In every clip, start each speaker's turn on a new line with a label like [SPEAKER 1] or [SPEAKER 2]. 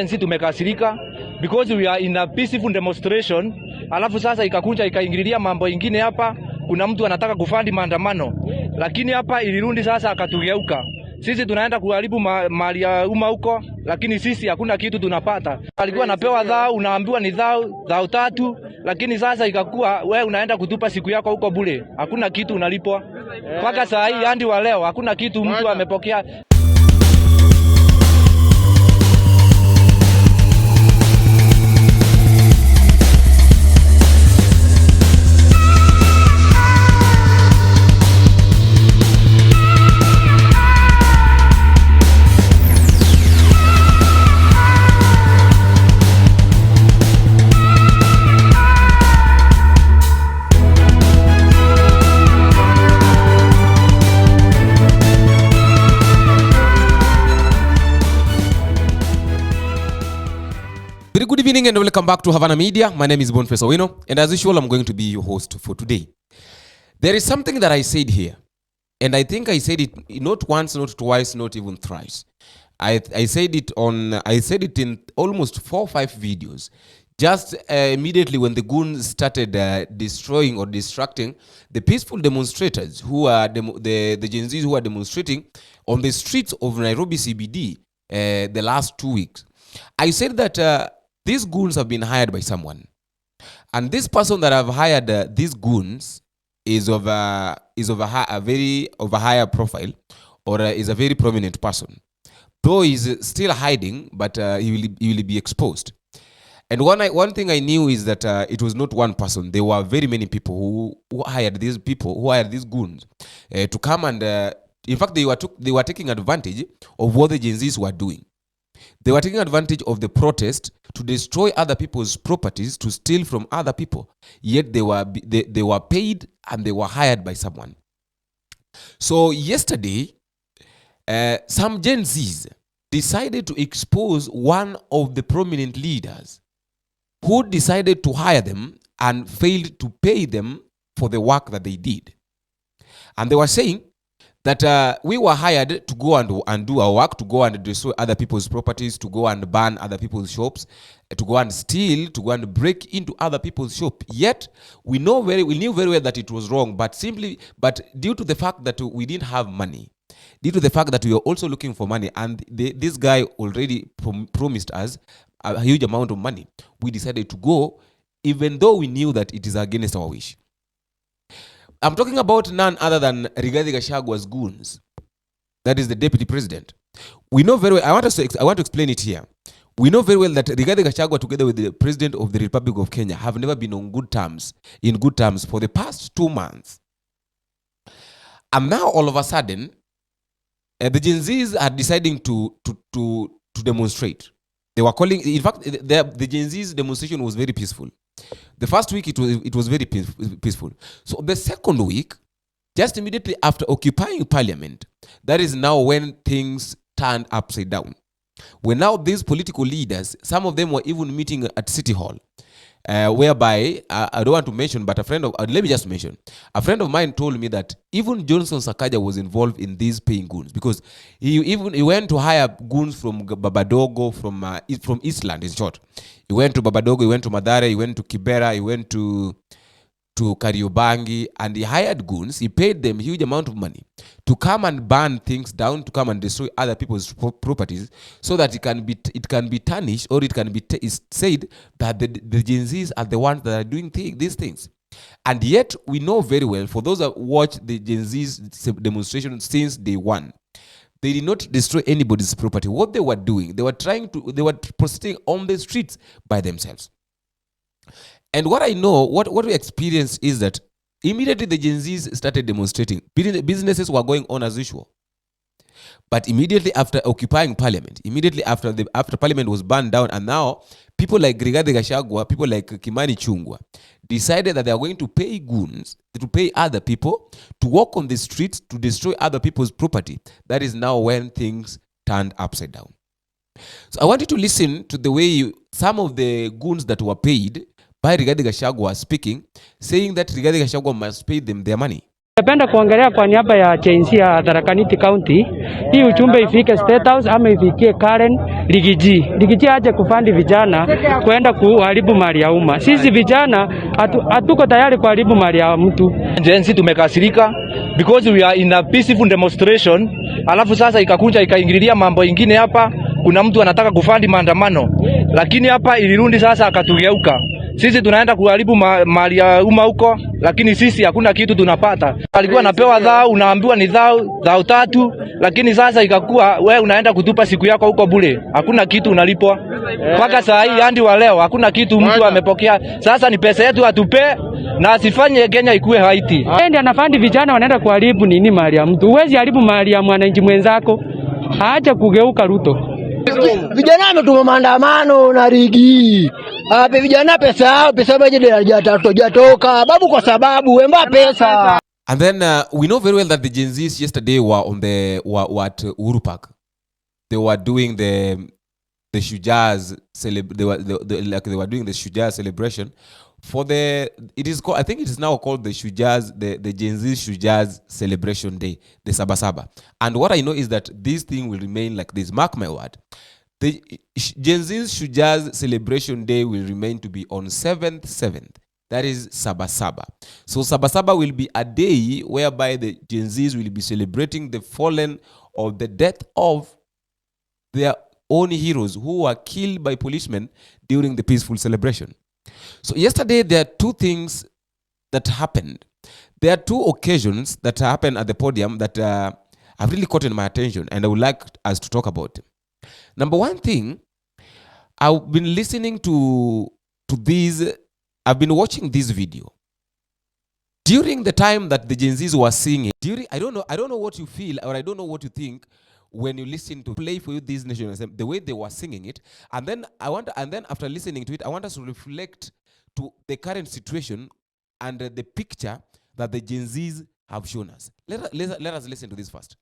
[SPEAKER 1] Sisi tumekasirika because we are in a peaceful demonstration, alafu sasa ikakuja ikaingililia mambo ingine hapa. Kuna mtu anataka kufandi maandamano, lakini hapa ilirundi sasa akatugeuka. Sisi tunaenda kuharibu mali ya umma huko, lakini sisi hakuna kitu tunapata. Alikuwa anapewa dhao, unaambiwa ni dhao 3, lakini sasa ikakuwa wewe unaenda kutupa siku yako huko bure. Hakuna kitu unalipwa. Mpaka saa hii hadi wa leo hakuna kitu mtu amepokea.
[SPEAKER 2] Very good evening and welcome back to Havana Media. My name is Boniface Owino, and as usual, I'm going to be your host for today. There is something that I said here, and I think I said it not once, not twice, not even thrice. I said it in almost 4 or 5 videos. Just immediately when the Goons started destroying or distracting the peaceful demonstrators who are the Gen Zs who are demonstrating on the streets of Nairobi CBD the last 2 weeks. I said that these goons have been hired by someone, and this person that have hired these goons is of a higher profile, or is a very prominent person. Though he's still hiding, but he will be exposed. And one thing I knew is that it was not one person. There were very many people who hired these goons to come and in fact they were taking advantage of what the Gen Zs were doing. They were taking advantage of the protest to destroy other people's properties, to steal from other people. Yet they were paid and they were hired by someone. So yesterday, some Gen Zs decided to expose one of the prominent leaders who decided to hire them and failed to pay them for the work that they did. And they were saying that we were hired to go and do our work, to go and destroy other people's properties, to go and burn other people's shops, to go and steal, to go and break into other people's shop. Yet we knew very well that it was wrong, but due to the fact that we didn't have money, due to the fact that we were also looking for money, and this guy already promised us a huge amount of money, we decided to go, even though we knew that it is against our wish. I'm talking about none other than Rigathi Gachagua's goons. That is the deputy president. We know very well, I want to explain it here. We know very well that Rigathi Gachagua, together with the president of the Republic of Kenya, have never been in good terms for the past 2 months. And now all of a sudden, the Gen Zs are deciding to demonstrate. They were calling, in fact, the Gen Z's demonstration was very peaceful. The first week it was very peaceful. So the second week, just immediately after occupying parliament, that is now when things turned upside down. When now these political leaders, some of them were even meeting at City Hall, whereby I don't want to mention, but let me just mention, a friend of mine told me that even Johnson Sakaja was involved in these paying goons, because he went to hire goons from Babadogo, from Eastland, in short. He went to Babadogo, he went to Madare, he went to Kibera, he went to Kariobangi, and he hired goons. He paid them huge amount of money to come and burn things down, to come and destroy other people's properties, so that it can be tarnished, or it can be said that the Gen Zs are the ones that are doing these things. And yet we know very well, for those that watch the Gen Z's demonstration since day one, they did not destroy anybody's property. What they were doing, they were protesting on the streets by themselves. And what I know, what we experienced is that immediately the Gen Zs started demonstrating. Businesses were going on as usual. But immediately after occupying parliament, immediately after parliament was burned down, and now people like Rigathi Gachagua, people like Kimani Chungwa, decided that they are going to pay goons, to pay other people to walk on the streets to destroy other people's property. That is now when things turned upside down. So I want you to listen to the way some of the goons that were paid by Rigathi Gachagua speaking, saying that Rigathi Gachagua must pay them their money.
[SPEAKER 3] Napenda kuongelea kwa niaba ya Chenzi ya Tharaka Nithi County. Hii ujumbe ifike State House ama ifikie Karen Ligiji aje kufandi vijana kwenda kuharibu mali ya umma. Sisi vijana hatuko tayari kuharibu mali ya mtu.
[SPEAKER 1] Chenzi tumekasirika because we are in a peaceful demonstration. Alafu sasa ikakunja ikaingililia mambo ingine hapa. Kuna mtu anataka kufandi maandamano. Lakini hapa ilirundi sasa akatugeuka. Sisi tunaenda kuharibu mali ya umma huko, lakini sisi hakuna kitu tunapata. Alikuwa anapewa dhao, unaambiwa ni dhao 3, lakini sasa ikakuwa wewe unaenda kutupa siku yako huko bure. Hakuna kitu unalipwa. Mpaka saa hii hadi wa leo hakuna kitu mtu amepokea. Sasa ni pesa yetu atupe na asifanye Kenya ikue Haiti.
[SPEAKER 3] Ndiye anafandi vijana wanaenda kuharibu nini mali ya mtu. Huwezi haribu mali ya mwananchi mwenzako. Acha kugeuka Ruto.
[SPEAKER 4] Vijana wametuma maandamano na Rigi. Ape vijana pesa baje hajatoka babu kwa sababu wemba pesa.
[SPEAKER 2] And then we know very well that the Gen Zs yesterday were on the at Uhuru Park. They were doing the Shujaz they were doing the Shujaz celebration for it is called, I think it is now called the Shujaz, the Gen Z Shujaz celebration day, the Sabasaba. And what I know is that this thing will remain like this. Mark my word. The Gen Z Shujaz celebration day will remain to be on 7th. That is Sabasaba. So Sabasaba will be a day whereby the Gen Zs will be celebrating the fallen or the death of their own heroes who were killed by policemen during the peaceful celebration. So yesterday there are two things that happened. There are two occasions that happened at the podium that have really caught my attention, and I would like us to talk about. Number one thing, I've been listening to these. I've been watching this video during the time that the Gen Zs were singing. I don't know what you feel, or I don't know what you think when you listen to Play For You This Nation, the way they were singing it. And then after listening to it, I want us to reflect to the current situation and the picture that the Gen Zs have shown us. Let us listen to this first.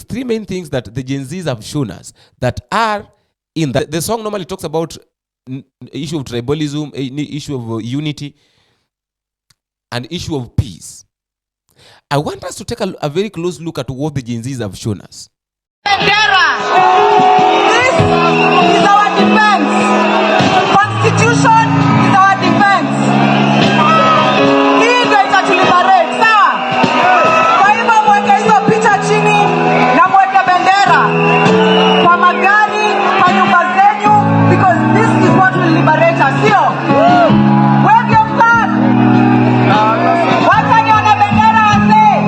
[SPEAKER 2] Three main things that the Gen Zs have shown us that are in that. The song normally talks about issue of tribalism, issue of unity, and issue of peace. I want us to take a very close look at what the Gen Zs have shown us.
[SPEAKER 5] This is our defense. Constitution is our defense. Hii ndio itatuliberate, sawa? Kwa hivyo mweke hizo picha chini na mweke bendera kwa magari, kwa nyumba zenyu, because this is what will liberate us, sio? Wave your flag. Wacha nione bendera wazee.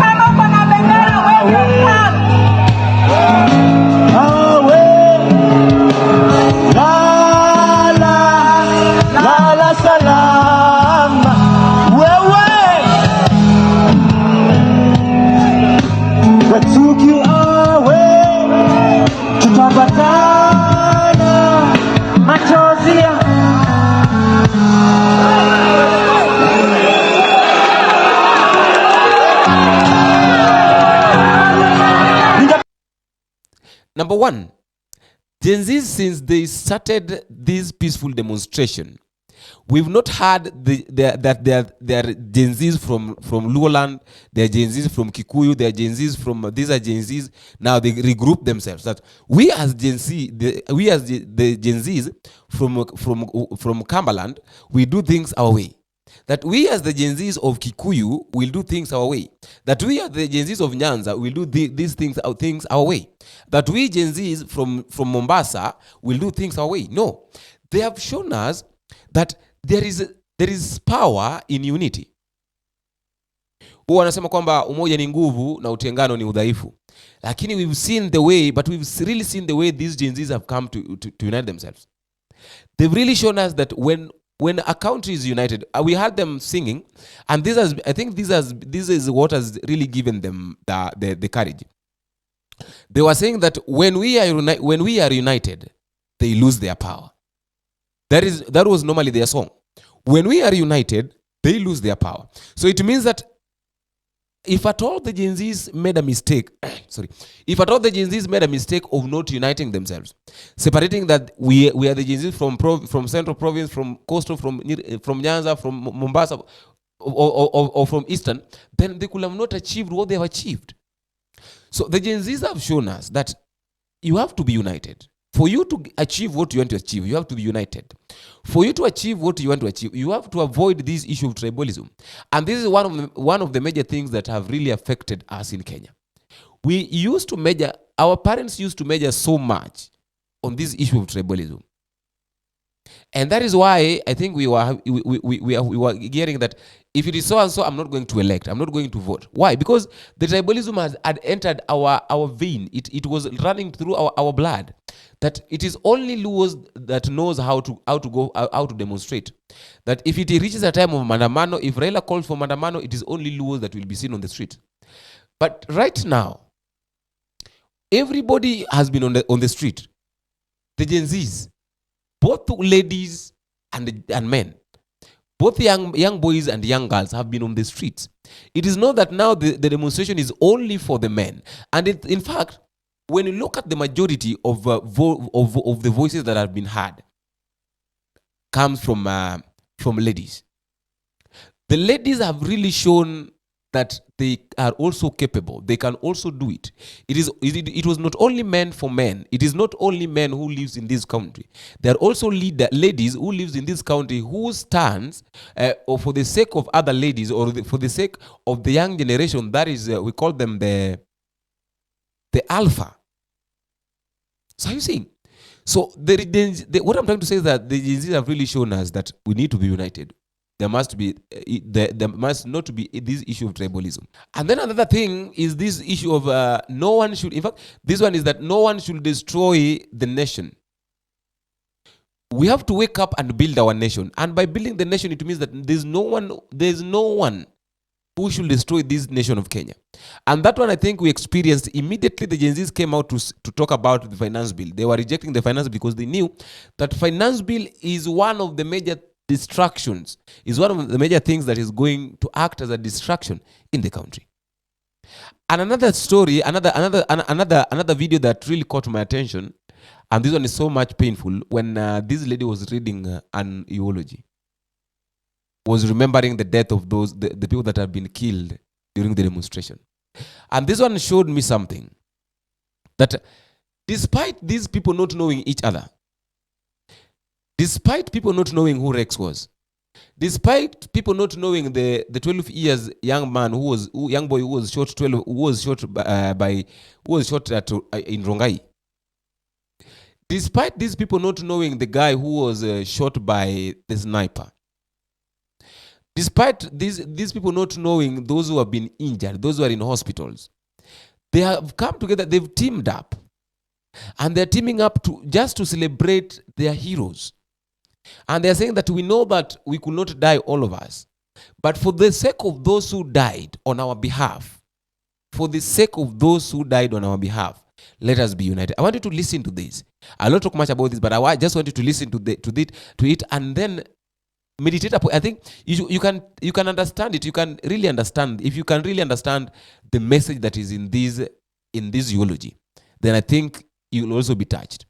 [SPEAKER 5] Kama uko na bendera, wave your flag.
[SPEAKER 2] Number one, Gen Z, since they started this peaceful demonstration, We've not had that there are Gen Zs from Luoland, there are Gen Zs from Kikuyu, there are Gen Zs from these are Gen Zs. Now they regroup themselves. That we as Gen Z, we as the Gen Zs from Cumberland, we do things our way. That we as the Gen Zs of Kikuyu will do things our way. That we as the Gen Zs of Nyanza will do these things our way. That we Gen Zs from Mombasa will do things our way. No, they have shown us that there is power in unity. Huwa wanasema kwamba umoja ni nguvu na utengano ni udhaifu. Lakini we've seen the way, but we've really seen the way these Gen Zs have come to unite themselves. They've really shown us that when a country is united, we heard them singing, and this is what has really given them the courage. They were saying that when we are united, they lose their power. That was normally their song. When we are united, they lose their power. So it means that if at all the Gen Zs made a mistake, if at all the Gen Zs made a mistake of not uniting themselves, separating that we are the Gen Zs from Central Province, from Coastal, from Nyanza, from Mombasa, or from Eastern, then they could have not achieved what they have achieved. So the Gen Zs have shown us that you have to be united. For you to achieve what you want to achieve, you have to be united. For you to achieve what you want to achieve, you have to avoid this issue of tribalism. And this is one of the major things that have really affected us in Kenya. Our parents used to measure so much on this issue of tribalism. And that is why I think we were hearing that if it is so and so, I'm not going to elect, I'm not going to vote. Why? Because the tribalism had entered our vein. It was running through our blood. That it is only Luos that knows how to demonstrate. That if it reaches a time of mandamano, if Raila calls for mandamano, it is only Luos that will be seen on the street. But right now, everybody has been on the street. The Gen Zs, both ladies and men, both young boys and young girls have been on the streets. It is not that now the demonstration is only for the men. And in fact, when you look at the majority of the voices that have been heard, comes from ladies. The ladies have really shown that they are also capable. They can also do it. It was not only men for men. It is not only men who lives in this country. There are also ladies who lives in this country who stands or for the sake of other ladies or for the sake of the young generation. That is, we call them the alpha. So are you seeing? So what I'm trying to say is that the Gen Zs have really shown us that we need to be united. There must not be this issue of tribalism. And then another thing is this issue of no one should, in fact, this one is that no one should destroy the nation. We have to wake up and build our nation. And by building the nation, it means that there's no one who should destroy this nation of Kenya. And that one I think we experienced immediately. The Gen Zs came out to talk about the finance bill. They were rejecting the finance bill because they knew that finance bill is one of the major distractions, is one of the major things that is going to act as a distraction in the country. And another story, another video that really caught my attention, and this one is so much painful, when this lady was reading an eulogy, was remembering the death of the people that have been killed during the demonstration. And this one showed me something, that despite these people not knowing each other, despite people not knowing who Rex was, despite people not knowing the 12 years young boy who was shot in Rongai, despite these people not knowing the guy who was shot by the sniper, despite these people not knowing those who have been injured, those who are in hospitals, they have come together, they've teamed up, and they're teaming up just to celebrate their heroes. And they're saying that we know that we could not die, all of us, but for the sake of those who died on our behalf, for the sake of those who died on our behalf, let us be united. I want you to listen to this. I'll not talk much about this, but I just want you to listen to it, and then meditate upon. I think you can understand it. You can really understand. If you can really understand the message that is in this eulogy, then I think you will also be touched.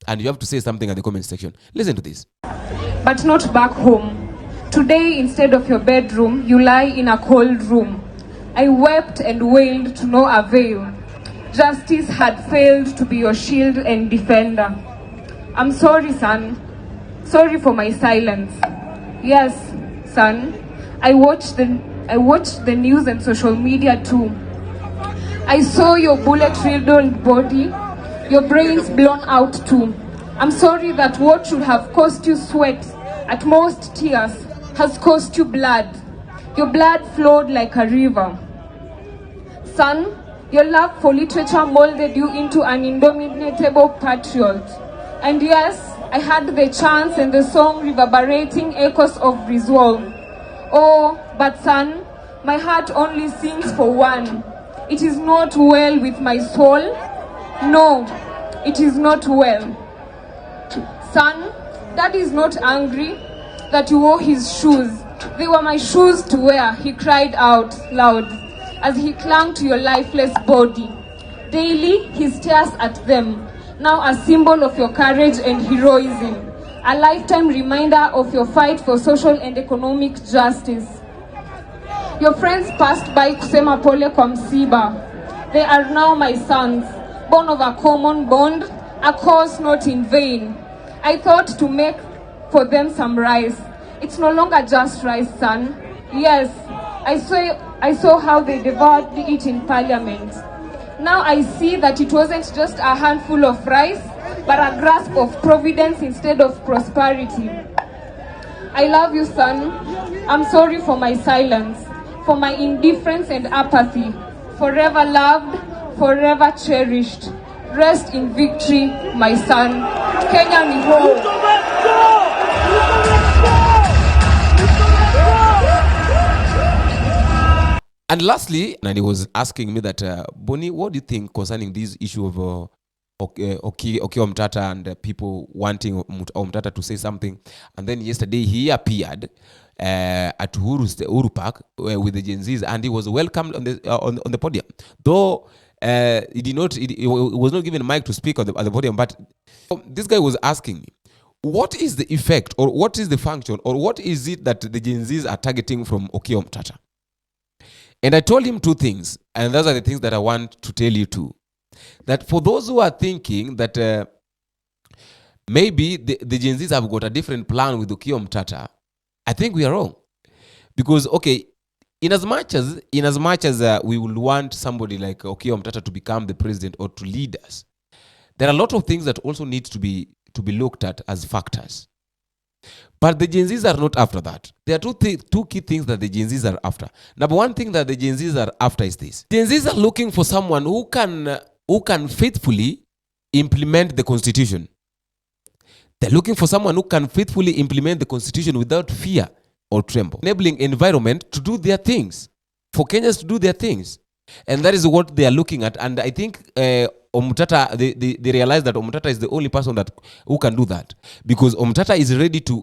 [SPEAKER 2] And you have to say something at the comment section. Listen to this.
[SPEAKER 6] but not back home. Today, instead of your bedroom, you lie in a cold room. I wept and wailed to no avail. Justice had failed to be your shield and defender. I'm sorry, son. Sorry for my silence. Yes, son. I watched the news and social media too. I saw your bullet-riddled body, your brains blown out too. I'm sorry that what should have cost you sweat, at most tears, has cost you blood. Your blood flowed like a river. Son, your love for literature molded you into an indomitable patriot. And yes, I had the chance and the song reverberating echoes of resolve. Oh, but son, my heart only sings for one. It is not well with my soul. No, it is not well. Son, Dad is not angry that you wore his shoes. They were my shoes to wear, he cried out loud as he clung to your lifeless body. Daily, he stares at them, now a symbol of your courage and heroism, a lifetime reminder of your fight for social and economic justice. Your friends passed by kusema pole kwa msiba. They are now my sons, born of a common bond, a cause not in vain. I thought to make for them some rice. It's no longer just rice, son. Yes, I saw how they devoured it in parliament. Now I see that it wasn't just a handful of rice, but a grasp of providence instead of prosperity. I love you, son. I'm sorry for my silence, for my indifference and apathy. Forever loved, forever cherished. Rest in victory, my son. Kenya ni home.
[SPEAKER 2] And lastly, and he was asking me that, Bonnie, what do you think concerning this issue of Okiya Omtatah and people wanting Omtatah to say something? And then yesterday he appeared at Uhuru Park with the Gen Zs, and he was welcomed on the podium. Though he was not given a mic to speak at the podium, but this guy was asking me, what is the effect, or what is the function, or what is it that the Gen Zs are targeting from Okiya Omtatah? And I told him two things, and those are the things that I want to tell you too. That for those who are thinking that maybe the Gen Zs have got a different plan with Okiya Omtatah, I think we are wrong. Because, okay, in as much as we will want somebody like Okiya Omtatah to become the president or to lead us, there are a lot of things that also need to be looked at as factors. But the Gen Zs are not after that. There are two key things that the Gen Zs are after. Number one thing that the Gen Zs are after is this. Gen Zs are looking for someone who can faithfully implement the Constitution. They're looking for someone who can faithfully implement the Constitution without fear or tremble. Enabling environment to do their things. For Kenyans to do their things. And that is what they are looking at. And I think Omtatah, they realize that Omtatah is the only person who can do that, because Omtatah is ready to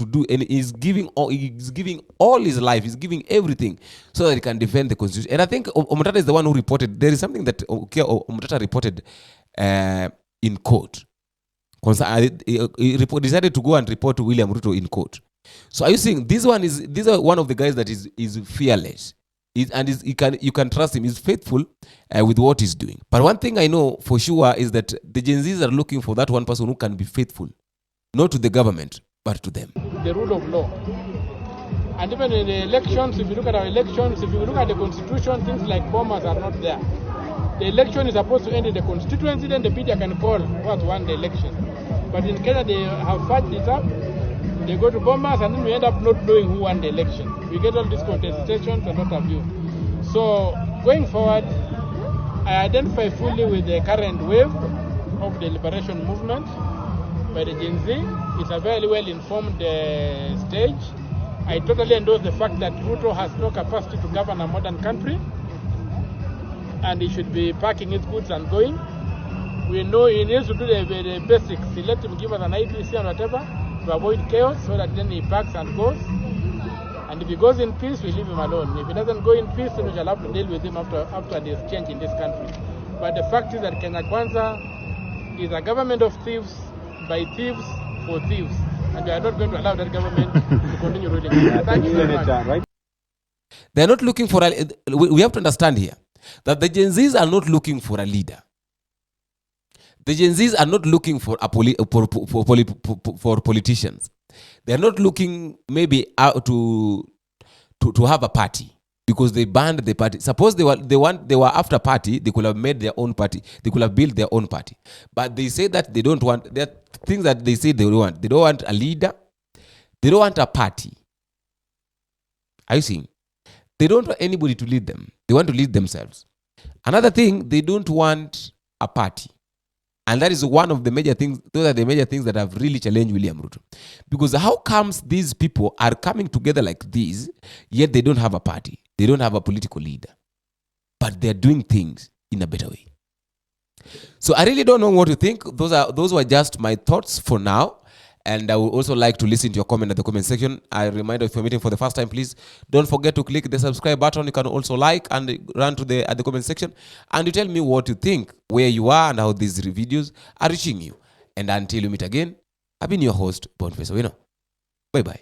[SPEAKER 2] do, and is giving all his life, he's giving everything so that he can defend the Constitution. And I think Omtatah is the one who reported. There is something that Omtatah reported in court. He decided to go and report to William Ruto in court. So are you saying this is one of the guys that is fearless? You can trust him. He's faithful with what he's doing. But one thing I know for sure is that the Gen Zs are looking for that one person who can be faithful, not to the government, but to them.
[SPEAKER 7] The rule of law. And even in the elections, if you look at our elections, if you look at the Constitution, things like bombers are not there. The election is supposed to end in the constituency, then the media can call what won the election. But in Kenya, they have fudged it up. They go to bombers, and then we end up not knowing who won the election. We get all these contestations and what have you. So going forward, I identify fully with the current wave of the liberation movement by the Gen Z. It's a very well informed stage. I totally endorse the fact that Ruto has no capacity to govern a modern country, and he should be packing his goods and going. We know he needs to do the basics. He let him give us an IPC and whatever to avoid chaos, so that then he packs and goes. And if he goes in peace, we leave him alone. If he doesn't go in peace, then we shall have to deal with him after this change in this country. But the fact is that Kenya Kwanza is a government of thieves, by thieves, for thieves. and we are not going to allow that government to continue ruling. Thank you very much.
[SPEAKER 8] Right?
[SPEAKER 2] They're not looking for a, we have to understand here that the Gen Zs are not looking for a leader. The Gen Zs are not looking for for politicians. They're not looking maybe out to have a party, because they banned the party. Suppose they were after party, they could have made their own party. They could have built their own party. But they say that they don't want, there are things that they say they don't want. They don't want a leader. They don't want a party. Are you seeing? They don't want anybody to lead them. They want to lead themselves. Another thing, they don't want a party. And that is one of the major things, those are the major things that have really challenged William Ruto. Because how comes these people are coming together like this, yet they don't have a party, they don't have a political leader, but they're doing things in a better way? So I really don't know what to think. Those were just my thoughts for now. And I would also like to listen to your comment at the comment section. I remind you, if you're meeting for the first time, please don't forget to click the subscribe button. You can also like and run to at the comment section, and you tell me what you think, where you are, and how these videos are reaching you. And until we meet again, I've been your host, Boniface Owino. Bye bye.